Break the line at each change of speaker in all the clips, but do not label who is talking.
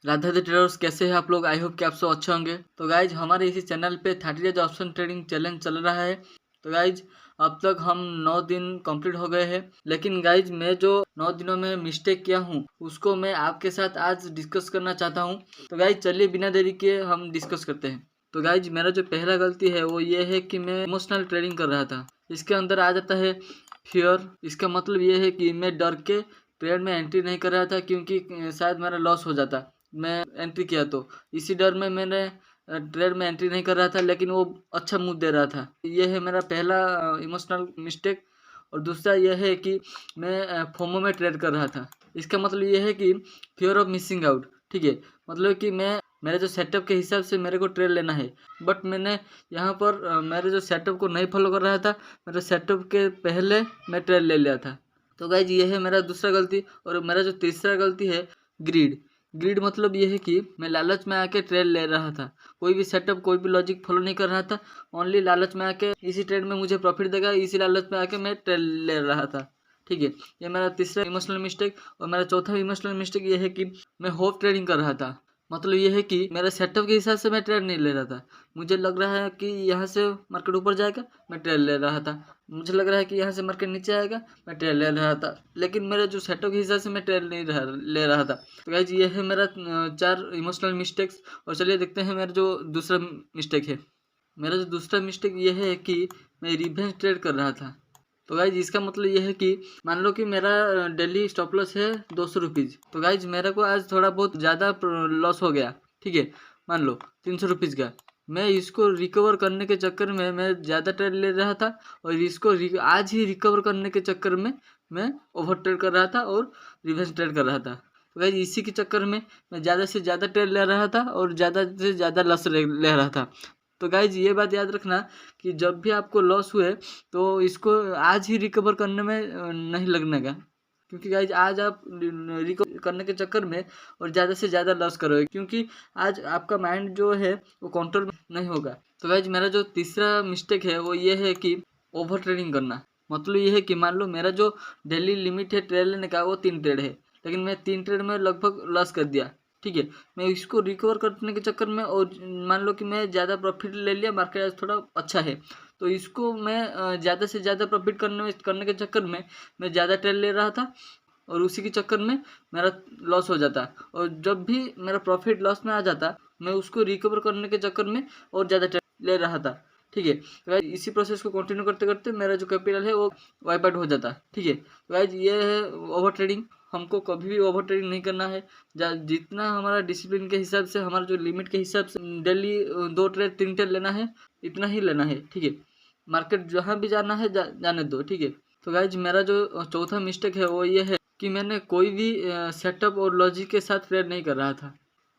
Radha the traders, कैसे हैं आप लोग? आई होप कि आप सब अच्छे होंगे। तो गाइज हमारे इसी चैनल पे 30 डेज ऑप्शन ट्रेडिंग चैलेंज चल रहा है। तो गाइज अब तक हम 9 दिन कंप्लीट हो गए हैं, लेकिन गाइज मैं जो 9 दिनों में मिस्टेक किया हूँ उसको मैं आपके साथ आज डिस्कस करना चाहता हूँ। तो गाइज चलिए बिना देरी के हम डिस्कस करते हैं। तो गाइज मेरा जो पहला गलती है वो ये है कि मैं इमोशनल ट्रेडिंग कर रहा था। इसके अंदर आ जाता है फियर। इसका मतलब ये है कि मैं डर के ट्रेड में एंट्री नहीं कर रहा था, क्योंकि शायद मेरा लॉस हो जाता मैं एंट्री किया तो। इसी डर में मैंने ट्रेड में एंट्री नहीं कर रहा था, लेकिन वो अच्छा मूव दे रहा था। ये है मेरा पहला इमोशनल मिस्टेक। और दूसरा यह है कि मैं फोमो में ट्रेड कर रहा था। इसका मतलब ये है कि फियर ऑफ मिसिंग आउट। ठीक है, मतलब कि मैं मेरे जो सेटअप के हिसाब से मेरे को ट्रेड लेना है, बट मैंने यहाँ पर मेरे जो सेटअप को नहीं फॉलो कर रहा था। मेरे सेटअप के पहले मैं ट्रेड ले लिया था। तो गाइज ये है मेरा दूसरा गलती। और मेरा जो तीसरा गलती है ग्रीड। ग्रीड मतलब ये है कि मैं लालच में आके ट्रेड ले रहा था। कोई भी सेटअप, कोई भी लॉजिक फॉलो नहीं कर रहा था। ओनली लालच में आके इसी ट्रेड में मुझे प्रॉफिट देगा, इसी लालच में आके मैं ट्रेड ले रहा था। ठीक है, ये मेरा तीसरा इमोशनल मिस्टेक। और मेरा चौथा इमोशनल मिस्टेक ये है कि मैं होप ट्रेडिंग कर रहा था। मतलब ये है कि मेरा सेटअप के हिसाब से मैं ट्रेड नहीं ले रहा था। मुझे लग रहा है कि यहाँ से मार्केट ऊपर जाएगा, मैं ट्रेड ले रहा था। मुझे लग रहा है कि यहाँ से मार्केट नीचे आएगा, मैं ट्रेड ले रहा था। लेकिन मेरे जो सेटअप के हिसाब से मैं ट्रेड नहीं ले रहा था। तो गाइज ये है मेरा 4 इमोशनल मिस्टेक्स। और चलिए देखते हैं मेरा जो दूसरा मिस्टेक है। मेरा जो दूसरा मिस्टेक ये है कि मैं रिवेंज ट्रेड कर रहा था। तो गाइज इसका मतलब ये है कि मान लो कि मेरा डेली स्टॉप लॉस है 200 रुपीज़। तो गाइज मेरे को आज थोड़ा बहुत ज़्यादा लॉस हो गया। ठीक है, मान लो 300 रुपीज़ का। मैं इसको रिकवर करने के चक्कर में मैं ज़्यादा ट्रेड ले रहा था, और इसको आज ही रिकवर करने के चक्कर में मैं ओवर ट्रेड कर रहा था और रिवेंज ट्रेड कर रहा था। तो गाइज इसी के चक्कर में मैं ज़्यादा से ज़्यादा ट्रेड ले रहा था और ज़्यादा से ज़्यादा लॉस ले रहा था। तो गाइज ये बात याद रखना कि जब भी आपको लॉस हुए तो इसको आज ही रिकवर करने में नहीं लगने का। क्योंकि गाइज आज आप रिकवर करने के चक्कर में और ज़्यादा से ज़्यादा लॉस करोगे, क्योंकि आज आपका माइंड जो है वो कंट्रोल नहीं होगा। तो गाइज मेरा जो तीसरा मिस्टेक है वो ये है कि ओवर ट्रेडिंग करना। मतलब ये है कि मान लो मेरा जो डेली लिमिट है ट्रेड लेने का वो 3 ट्रेड है, लेकिन मैं 3 ट्रेड में लगभग लॉस कर दिया। ठीक है, मैं इसको रिकवर करने के चक्कर में, और मान लो कि मैं ज़्यादा प्रॉफिट ले लिया, मार्केट आज थोड़ा अच्छा है, तो इसको मैं ज़्यादा से ज़्यादा प्रॉफिट करने के चक्कर में मैं ज़्यादा ट्रेड ले रहा था, और उसी के चक्कर में मेरा लॉस हो जाता। और जब भी मेरा प्रॉफिट लॉस में आ जाता, मैं उसको रिकवर करने के चक्कर में और ज़्यादा ट्रेड ले रहा था। ठीक है, तो गाइज इसी प्रोसेस को कंटिन्यू करते करते मेरा जो कैपिटल है वो वाइप आउट हो जाता। ठीक है, तो गाइज ये है ओवर ट्रेडिंग। हमको कभी भी ओवर ट्रेडिंग नहीं करना है। जितना हमारा डिसिप्लिन के हिसाब से, हमारा जो लिमिट के हिसाब से डेली 2 ट्रेड 3 ट्रेड लेना है, इतना ही लेना है। ठीक है, मार्केट जहाँ भी जाना है जाने दो। ठीक है, तो गाइज मेरा जो चौथा मिस्टेक है वो ये है कि मैंने कोई भी सेटअप और लॉजिक के साथ ट्रेड नहीं कर रहा था।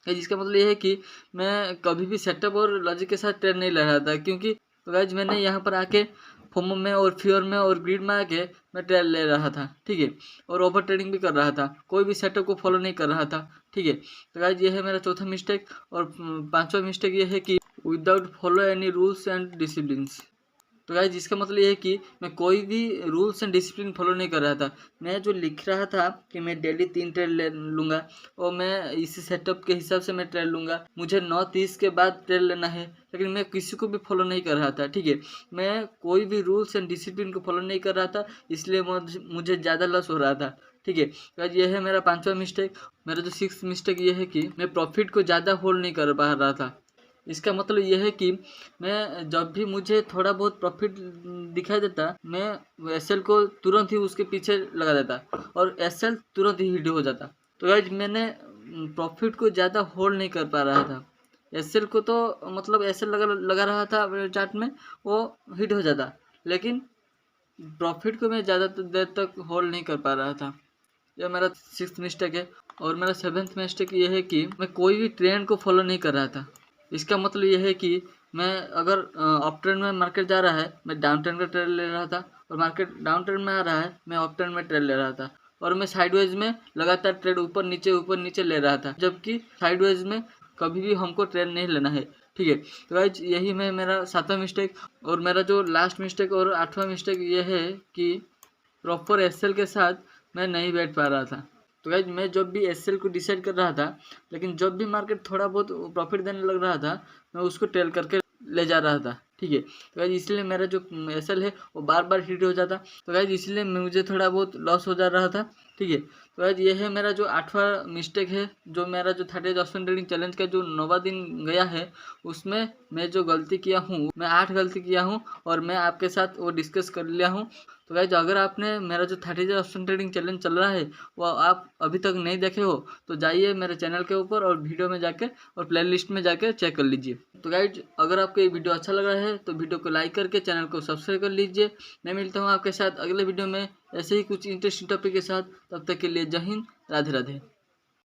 जिसका मतलब ये है कि मैं कभी भी सेटअप और लॉजिक के साथ ट्रेड नहीं ले रहा था, क्योंकि तो गाइज मैंने यहाँ पर आके फोमो में और फियर में और ग्रीड में आके मैं ट्रेड ले रहा था। ठीक है, और ओवर ट्रेडिंग भी कर रहा था, कोई भी सेटअप को फॉलो नहीं कर रहा था। ठीक है, तो गाइज ये है मेरा चौथा मिस्टेक। और पांचवा मिस्टेक ये है कि without follow any rules and disciplines. तो गाइज इसका मतलब ये है कि मैं कोई भी रूल्स एंड डिसिप्लिन फॉलो नहीं कर रहा था। मैं जो लिख रहा था कि मैं डेली 3 ट्रेड ले लूँगा, और मैं इसी सेटअप के हिसाब से मैं ट्रेड लूँगा, मुझे 9:30 के बाद ट्रेड लेना है, लेकिन मैं किसी को भी फॉलो नहीं कर रहा था। ठीक है, मैं कोई भी रूल्स एंड डिसिप्लिन को फॉलो नहीं कर रहा था, इसलिए मुझे ज़्यादा लॉस हो रहा था। ठीक है, गाइज ये है मेरा पांचवा मिस्टेक। मेरा जो 6th मिस्टेक ये है कि मैं प्रॉफिट को ज़्यादा होल्ड नहीं कर पा रहा था। इसका मतलब यह है कि मैं जब भी मुझे थोड़ा बहुत प्रॉफिट दिखाई देता, मैं एसएल को तुरंत ही उसके पीछे लगा देता, और एसएल तुरंत ही हिट हो जाता। तो गाइज मैंने प्रॉफिट को ज़्यादा होल्ड नहीं कर पा रहा था। एसएल को तो मतलब एसएल लगा रहा था चार्ट में, वो हिट हो जाता, लेकिन प्रॉफिट को मैं ज़्यादा देर तक होल्ड नहीं कर पा रहा था। यह मेरा 6th मिस्टेक है। और मेरा 7th मिस्टेक ये है कि मैं कोई भी ट्रेंड को फॉलो नहीं कर रहा था। इसका मतलब ये है कि मैं अगर अप ट्रेंड में मार्केट जा रहा है, मैं डाउन ट्रेंड का ट्रेड ले रहा था, और मार्केट डाउन ट्रेंड में आ रहा है, मैं अप ट्रेंड में ट्रेड ले रहा था, और मैं साइडवेज में लगातार ट्रेड ऊपर नीचे ले रहा था, जबकि साइडवेज में कभी भी हमको ट्रेड नहीं लेना है। ठीक है, तो गाइज यही मैं मेरा 7वां मिस्टेक। और मेरा जो लास्ट मिस्टेक और 8वां मिस्टेक ये है कि प्रॉपर एसएल के साथ मैं नहीं बैठ पा रहा था। तो गाइज मैं जब भी एसएल को डिसाइड कर रहा था, लेकिन जब भी मार्केट थोड़ा बहुत प्रॉफिट देने लग रहा था मैं उसको टेल करके ले जा रहा था। ठीक है, तो गाइज इसलिए मेरा जो एसएल है वो बार बार हिट हो जाता, तो गाइज इसलिए मुझे थोड़ा बहुत लॉस हो जा रहा था। ठीक है, तो गाइज ये है मेरा जो 8वां मिस्टेक है, जो मेरा जो 30 डेज ऑप्शन ट्रेडिंग चैलेंज का जो 9वां दिन गया है उसमें मैं जो गलती किया हूँ, मैं 8 गलती किया हूँ और मैं आपके साथ वो डिस्कस कर लिया हूँ। तो गाइज अगर आपने मेरा जो 30 डेज ऑप्शन ट्रेडिंग चैलेंज चल रहा है वो आप अभी तक नहीं देखे हो तो जाइए मेरे चैनल के ऊपर और वीडियो में जाके और प्लेलिस्ट में जाके चेक कर लीजिए। तो गाइज अगर आपको ये वीडियो अच्छा लगा है तो वीडियो को लाइक करके चैनल को सब्सक्राइब कर लीजिए। मैं मिलता हूँ आपके साथ अगले वीडियो में ऐसे ही कुछ इंटरेस्टिंग टॉपिक के साथ। तब तक के लिए जय हिंद, राधे राधे।